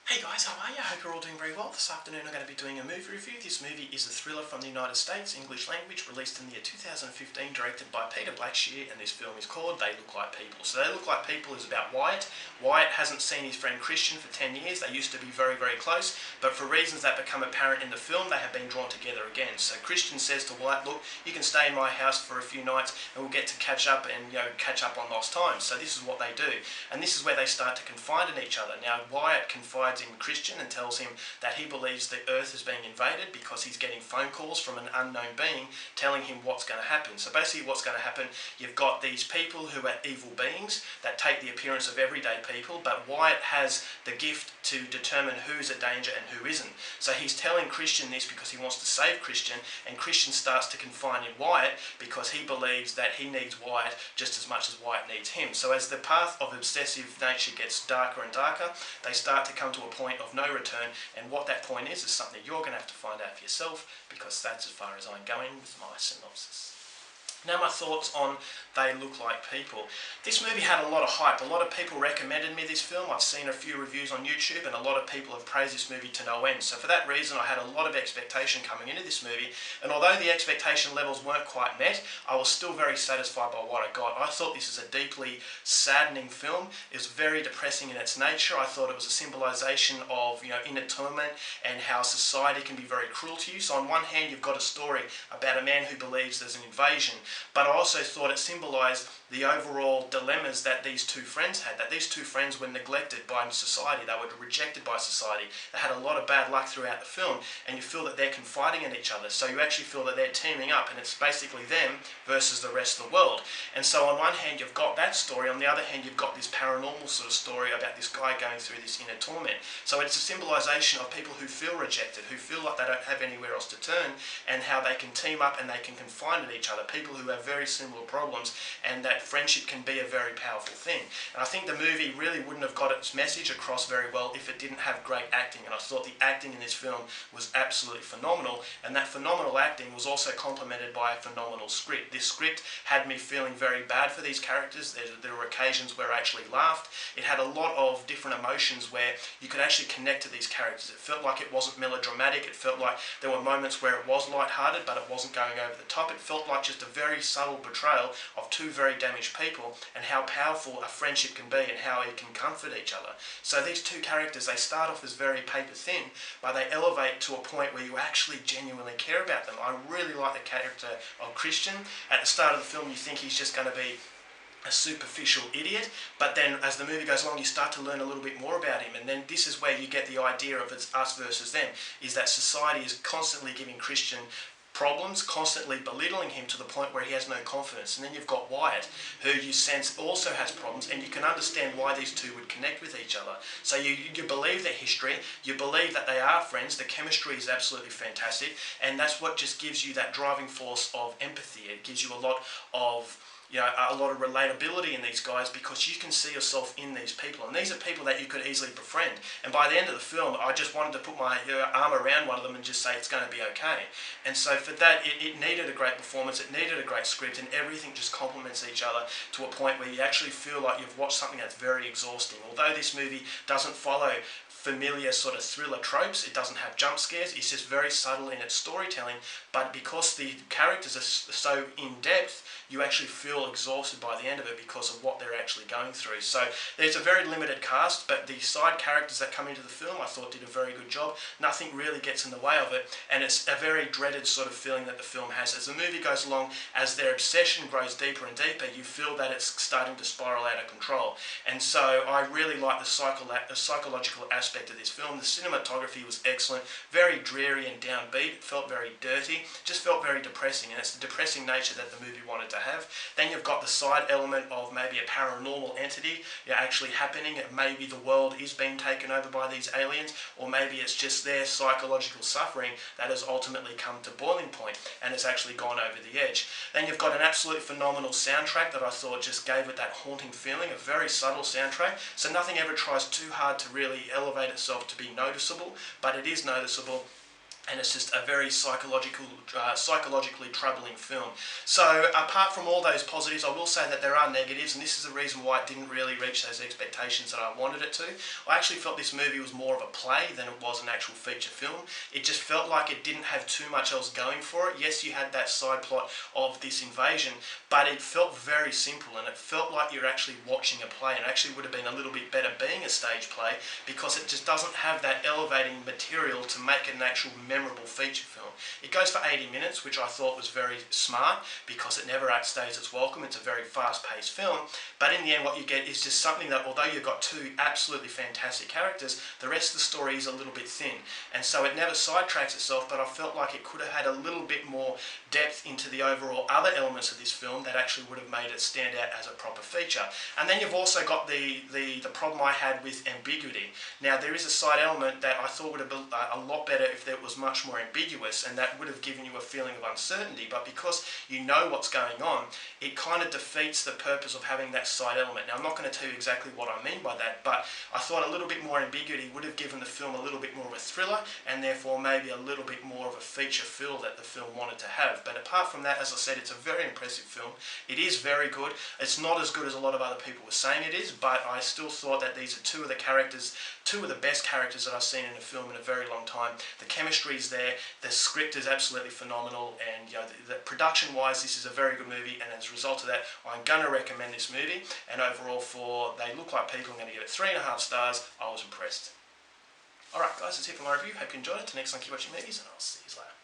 Hey guys, how are you? I hope you're all doing very well. This afternoon I'm going to be doing a movie review. This movie is a thriller from the United States, English language, released in the year 2015, directed by Peter Blackshear, and this film is called They Look Like People. So They Look Like People is about Wyatt. Wyatt hasn't seen his friend Christian for 10 years. They used to be very, very close, but for reasons that become apparent in the film, they have been drawn together again. So Christian says to Wyatt, look, you can stay in my house for a few nights and we'll get to catch up and catch up on lost times. So this is what they do. And this is where they start to confide in each other. Now Wyatt confides in Christian and tells him that he believes the Earth is being invaded because he's getting phone calls from an unknown being telling him what's going to happen. So basically what's going to happen, you've got these people who are evil beings that take the appearance of everyday people, but Wyatt has the gift to determine who's a danger and who isn't. So he's telling Christian this because he wants to save Christian, and Christian starts to confide in Wyatt because he believes that he needs Wyatt just as much as Wyatt needs him. So as the path of obsessive nature gets darker and darker, they start to come to a point of no return, and what that point is something you're going to have to find out for yourself, because that's as far as I'm going with my synopsis. Now my thoughts on They Look Like People. This movie had a lot of hype. A lot of people recommended me this film. I've seen a few reviews on YouTube and a lot of people have praised this movie to no end. So for that reason I had a lot of expectation coming into this movie, and although the expectation levels weren't quite met, I was still very satisfied by what I got. I thought this is a deeply saddening film. It was very depressing in its nature. I thought it was a symbolisation of inner torment and how society can be very cruel to you. So on one hand you've got a story about a man who believes there's an invasion, but I also thought it symbolised the overall dilemmas that these two friends had, that these two friends were neglected by society, they were rejected by society, they had a lot of bad luck throughout the film, and you feel that they're confiding in each other, so you actually feel that they're teaming up and it's basically them versus the rest of the world. And so on one hand you've got that story, on the other hand you've got this paranormal sort of story about this guy going through this inner torment. So it's a symbolisation of people who feel rejected, who feel like they don't have anywhere else to turn, and how they can team up and they can confide in each other, people who have very similar problems, and that friendship can be a very powerful thing. And I think the movie really wouldn't have got its message across very well if it didn't have great acting, and I thought the acting in this film was absolutely phenomenal, and that phenomenal acting was also complemented by a phenomenal script. This script had me feeling very bad for these characters. There were occasions where I actually laughed. It had a lot of different emotions where you could actually connect to these characters. It felt like it wasn't melodramatic. It felt like there were moments where it was lighthearted, but it wasn't going over the top. It felt like just a very subtle portrayal of two very damaged people and how powerful a friendship can be and how it can comfort each other. So these two characters, they start off as very paper thin, but they elevate to a point where you actually genuinely care about them. I really like the character of Christian. At the start of the film you think he's just going to be a superficial idiot, but then as the movie goes along you start to learn a little bit more about him, and then this is where you get the idea of it's us versus them, is that society is constantly giving Christian problems, constantly belittling him to the point where he has no confidence. And then you've got Wyatt, who you sense also has problems, and you can understand why these two would connect with each other. So you believe their history, you believe that they are friends, the chemistry is absolutely fantastic, and that's what just gives you that driving force of empathy. It gives you a lot of a lot of relatability in these guys, because you can see yourself in these people, and these are people that you could easily befriend. And by the end of the film I just wanted to put my arm around one of them and just say it's going to be okay. And so for that it needed a great performance, it needed a great script, and everything just complements each other to a point where you actually feel like you've watched something that's very exhausting. Although this movie doesn't follow familiar sort of thriller tropes, it doesn't have jump scares, it's just very subtle in its storytelling, but because the characters are so in-depth, you actually feel exhausted by the end of it because of what they're actually going through. So there's a very limited cast, but the side characters that come into the film I thought did a very good job. Nothing really gets in the way of it, and it's a very dreaded sort of feeling that the film has. As the movie goes along, as their obsession grows deeper and deeper, you feel that it's starting to spiral out of control. And so I really like the psychological aspect of this film. The cinematography was excellent, very dreary and downbeat. It felt very dirty, just felt very depressing, and it's the depressing nature that the movie wanted to have. Then you've got the side element of maybe a paranormal entity actually happening. Maybe the world is being taken over by these aliens, or maybe it's just their psychological suffering that has ultimately come to boiling point and it's actually gone over the edge. Then you've got an absolute phenomenal soundtrack that I thought just gave it that haunting feeling, a very subtle soundtrack, so nothing ever tries too hard to really elevate itself to be noticeable, but it is noticeable. and it's just a very psychologically troubling film. So apart from all those positives, I will say that there are negatives, and this is the reason why it didn't really reach those expectations that I wanted it to. I actually felt this movie was more of a play than it was an actual feature film. It just felt like it didn't have too much else going for it. Yes, you had that side plot of this invasion, but it felt very simple, and it felt like you're actually watching a play, and it actually would have been a little bit better being a stage play, because it just doesn't have that elevating material to make it an actual memorable feature film. It goes for 80 minutes, which I thought was very smart, because it never outstays its welcome. It's a very fast-paced film, but in the end what you get is just something that, although you've got two absolutely fantastic characters, the rest of the story is a little bit thin, and so it never sidetracks itself, but I felt like it could have had a little bit more depth into the overall other elements of this film that actually would have made it stand out as a proper feature. And then you've also got the problem I had with ambiguity. Now, there is a side element that I thought would have been a lot better if it was much more ambiguous, and that would have given you a feeling of uncertainty, but because you know what's going on, it kind of defeats the purpose of having that side element. Now, I'm not going to tell you exactly what I mean by that, but I thought a little bit more ambiguity would have given the film a little bit more of a thriller, and therefore maybe a little bit more of a feature feel that the film wanted to have. But apart from that, as I said, it's a very impressive film. It is very good. It's not as good as a lot of other people were saying it is, but I still thought that these are two of the best characters that I've seen in a film in a very long time. The chemistry is there, the script is absolutely phenomenal, and the production-wise, this is a very good movie, and as a result of that, I'm going to recommend this movie, and overall for They Look Like People, I'm going to give it 3.5 stars. I was impressed. Alright guys, that's it for my review. Hope you enjoyed it. Till next time, keep watching movies, and I'll see you later.